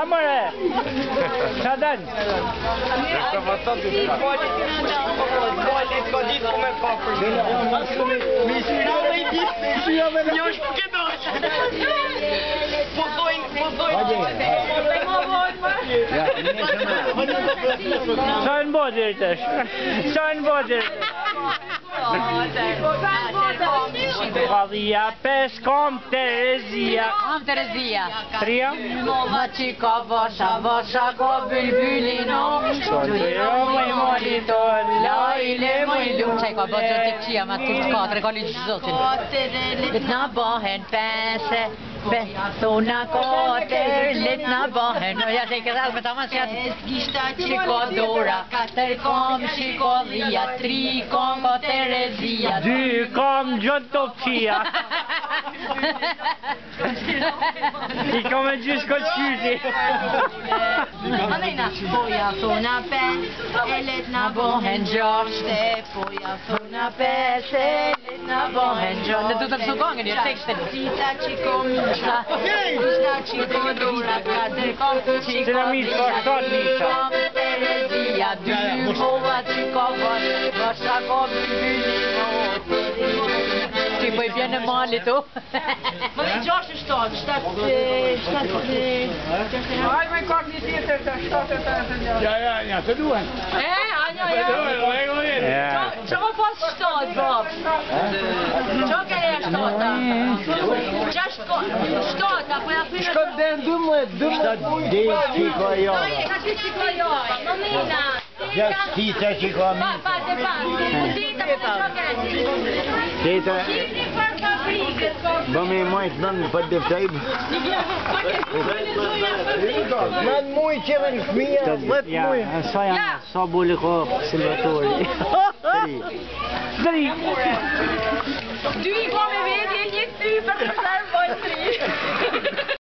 Amore! Qa den? Sa në bodër të është? Sa në bodër të është? Valija, pes, kom, Terezia. Kom Terezia. Tria? Ma qika vasha, vasha ka bylbylino. Gjujro mëj molito, lajle mëj lu. Qaj ka bëtë të këqia me të katër, ka liqë zotin. Litna bëhen pense, thona katër, litna bëhen. Ja që i këtë alë me ta masë jatë. Qiko dora, katër kom, qiko dhia, tri kom, ka Terezia. Dy kom, gjëtë të këqia. I kom e gjysë këtë qyti. Alejna. Poja thona pes, e letna bëhen gjashte. Poja thona pes, e letna bëhen gjashte. Në du të kësu gongën, një tekstin. Cita qiko misha, cita qiko dora, katër kom, qiko dhia, tri kom, Terezia. Dy pova qiko vasha ko bylbylino. Ti po I vjen në mali tu. Më dhe 6-7, 7... Aj me kak një tjetër të 7-8. Ja, të duhen. Anja, ja. Që më pas 7, bab? Që kërë e 7? 7, apo ja përë... Shkët dhe në 12 dhe qiko jove. Ka që qiko jove, më mina. Tita qiko mi. Pa, tita, më që kërë. Tita, bëmi majtë nënë për dëftajbë. Nënë mujë që dhe në fëmija, 10 mujë. Sa janë, sa boli ko silvatori. 3. 2 I ko me vedje, 1 ty për...